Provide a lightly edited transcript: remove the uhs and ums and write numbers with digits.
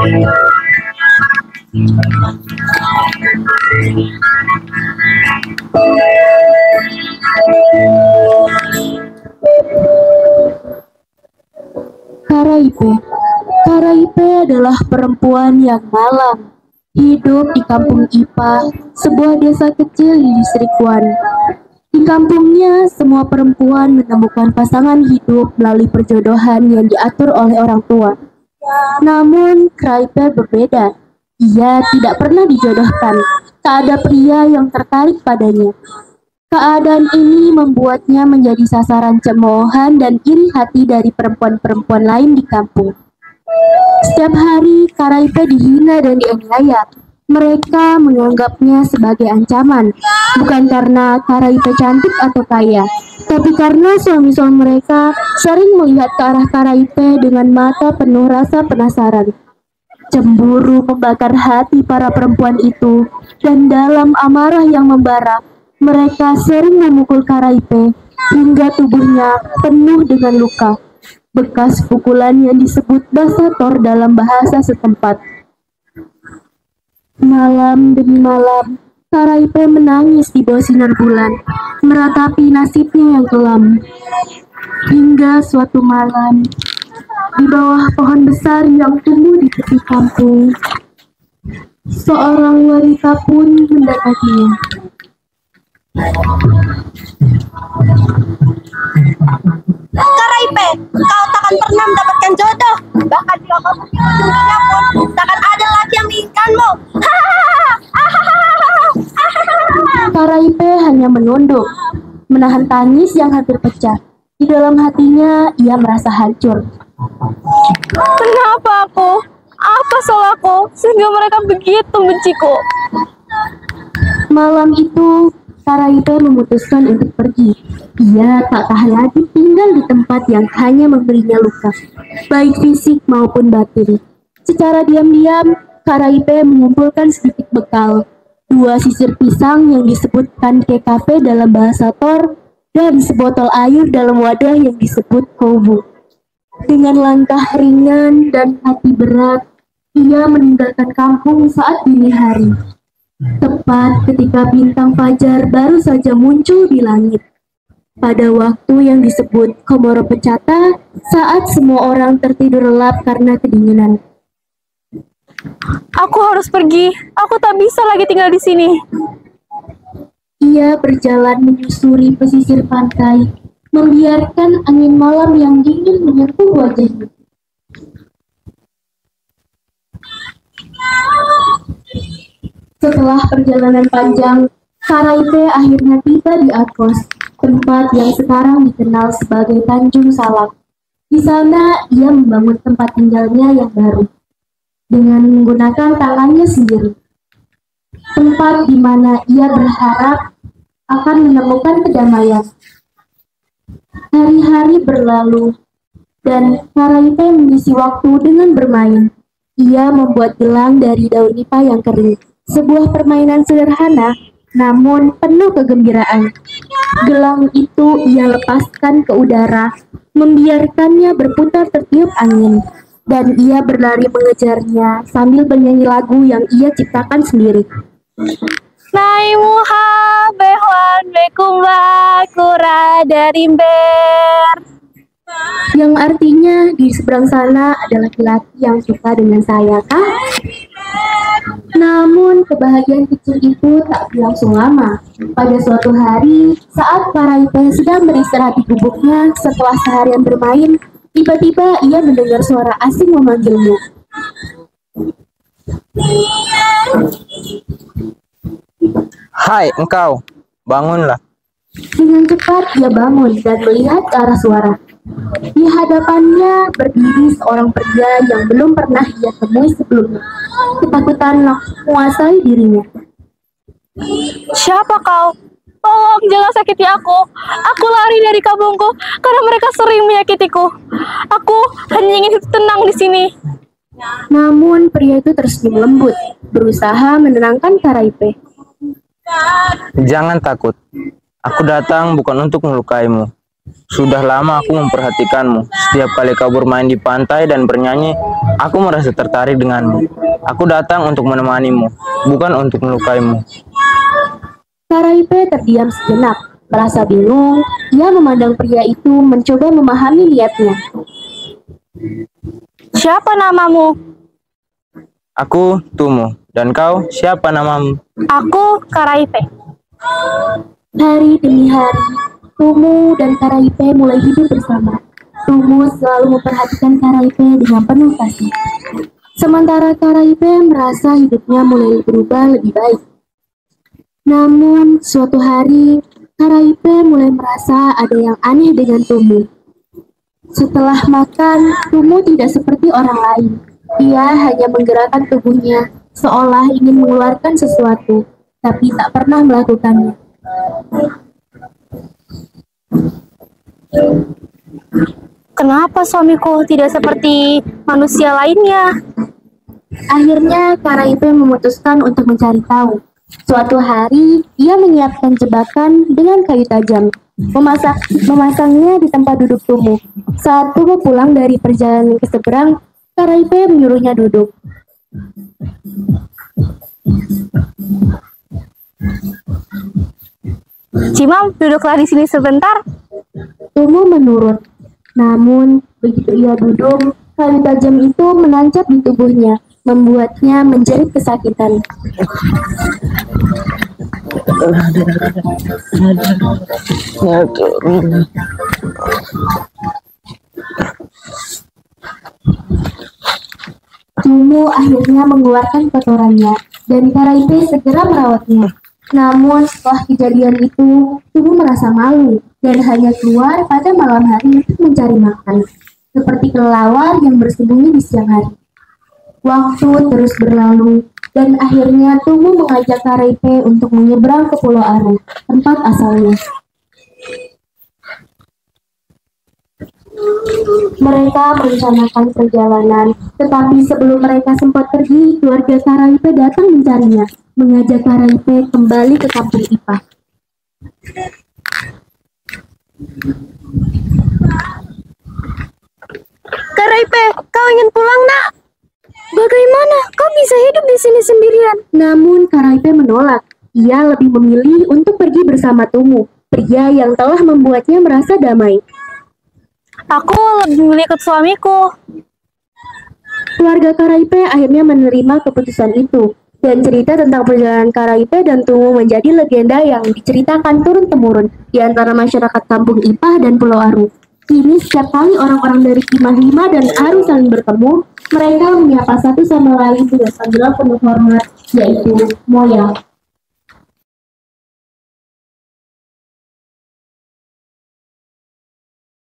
Karaipe. Karaipe adalah perempuan yang malang. Hidup di kampung Ipa, sebuah desa kecil di distrik Wan. Di kampungnya, semua perempuan menemukan pasangan hidup melalui perjodohan yang diatur oleh orang tua. Namun, Karaipe berbeda. Ia tidak pernah dijodohkan. Tak ada pria yang tertarik padanya. Keadaan ini membuatnya menjadi sasaran cemoohan dan iri hati dari perempuan-perempuan lain di kampung. Setiap hari, Karaipe dihina dan dianiaya. Mereka menganggapnya sebagai ancaman, bukan karena Karaipe cantik atau kaya, tapi karena suami-suami mereka sering melihat ke arah Karaipe dengan mata penuh rasa penasaran. Cemburu membakar hati para perempuan itu, dan dalam amarah yang membara, mereka sering memukul Karaipe hingga tubuhnya penuh dengan luka. Bekas pukulan yang disebut basator dalam bahasa setempat. Malam demi malam, Karaipe menangis di bawah sinar bulan, meratapi nasibnya yang kelam. Hingga suatu malam, di bawah pohon besar yang tumbuh di tepi kampung, seorang wanita pun mendatanginya. Karaipe, kau takkan pernah mendapatkan jodoh. Bahkan jika kau berjuang dunia pun, takkan ada lagi yang menginginkanmu. Karaipe hanya menunduk, menahan tangis yang hampir pecah. Di dalam hatinya, ia merasa hancur. Kenapa aku? Apa salahku sehingga mereka begitu benciku? Malam itu, Karaipe memutuskan untuk pergi. Ia tak tahan lagi tinggal di tempat yang hanya memberinya luka, baik fisik maupun batin. Secara diam-diam, Karaipe mengumpulkan sedikit bekal, 2 sisir pisang yang disebutkan KKP dalam bahasa Tor, dan sebotol air dalam wadah yang disebut kobu. Dengan langkah ringan dan hati berat, ia meninggalkan kampung saat dini hari. Tepat ketika bintang fajar baru saja muncul di langit. Pada waktu yang disebut Komoro Pecata, saat semua orang tertidur lelap karena kedinginan. Aku harus pergi. Aku tak bisa lagi tinggal di sini. Ia berjalan menyusuri pesisir pantai, membiarkan angin malam yang dingin menyentuh wajahnya. Setelah perjalanan panjang, Karaipe akhirnya tiba di Athos, tempat yang sekarang dikenal sebagai Tanjung Salak. Di sana, ia membangun tempat tinggalnya yang baru, dengan menggunakan tangannya sendiri. Tempat di mana ia berharap akan menemukan kedamaian. Hari-hari berlalu, dan Karaipe mengisi waktu dengan bermain. Ia membuat gelang dari daun nipah yang kering. Sebuah permainan sederhana, namun penuh kegembiraan. Gelang itu ia lepaskan ke udara, membiarkannya berputar tertiup angin, dan ia berlari mengejarnya sambil bernyanyi lagu yang ia ciptakan sendiri. Naimuha behwan bekumba kura dari ber. Yang artinya di seberang sana ada laki-laki yang suka dengan saya, kah? Namun kebahagiaan kecil itu tak berlangsung lama. Pada suatu hari, saat Karaipe sedang beristirahat di gubuknya setelah seharian bermain, tiba-tiba ia mendengar suara asing memanggilnya. Hai engkau, bangunlah. Dengan cepat ia bangun dan melihat ke arah suara. Di hadapannya berdiri seorang pria yang belum pernah ia temui sebelumnya. Ketakutan menguasai dirinya. Siapa kau? Tolong jangan sakiti aku. Aku lari dari kampungku karena mereka sering menyakitiku. Aku hanya ingin hidup tenang di sini. Namun pria itu tersenyum lembut, berusaha menenangkan Karaipe. Jangan takut. Aku datang bukan untuk melukaimu. Sudah lama aku memperhatikanmu. Setiap kali kau bermain di pantai dan bernyanyi, Aku merasa tertarik denganmu. Aku datang untuk menemanimu, bukan untuk melukaimu. Karaipe terdiam sejenak, merasa bingung. Ia memandang pria itu mencoba memahami niatnya. Siapa namamu? Aku Tumu, dan kau siapa namamu? Aku Karaipe. Hari demi hari, Tumu dan Karaipe mulai hidup bersama. Tumu selalu memperhatikan Karaipe dengan penuh kasih. Sementara Karaipe merasa hidupnya mulai berubah lebih baik. Namun, suatu hari, Karaipe mulai merasa ada yang aneh dengan Tumu. Setelah makan, Tumu tidak seperti orang lain. Dia hanya menggerakkan tubuhnya, seolah ingin mengeluarkan sesuatu, tapi tak pernah melakukannya. Kenapa suamiku tidak seperti manusia lainnya? Akhirnya, Karaipe memutuskan untuk mencari tahu. Suatu hari, ia menyiapkan jebakan dengan kayu tajam, memasangnya di tempat duduk Tumu. Saat Tumu pulang dari perjalanan ke seberang, Karaipe menyuruhnya duduk. Cimam, duduklah di sini sebentar. Tumu menurut. Namun, begitu ia duduk, kayu tajam itu menancap di tubuhnya, membuatnya menjerit kesakitan. Tumu akhirnya mengeluarkan kotorannya, dan Karaipe segera merawatnya. Namun setelah kejadian itu, Tumu merasa malu dan hanya keluar pada malam hari untuk mencari makan, seperti kelelawar yang bersembunyi di siang hari. Waktu terus berlalu, dan akhirnya Tumu mengajak Karaipe untuk menyeberang ke Pulau Aru, tempat asalnya. Mereka merencanakan perjalanan, tetapi sebelum mereka sempat pergi, keluarga Karaipe datang mencarinya, mengajak Karaipe kembali ke kampung Ipah. Karaipe, kau ingin pulang, nak? Bagaimana kau bisa hidup di sini sendirian? Namun Karaipe menolak. Ia lebih memilih untuk pergi bersama Tumu, pria yang telah membuatnya merasa damai. Aku lebih memilih ikut suamiku. Keluarga Karaipe akhirnya menerima keputusan itu, dan cerita tentang perjalanan Karaipe dan Tumu menjadi legenda yang diceritakan turun-temurun di antara masyarakat kampung Ipah dan Pulau Aru. Kini setiap kali orang-orang dari Timah Lima dan Aru saling bertemu, mereka menyapa satu sama lain dengan panggilan penuh hormat, yaitu Moya.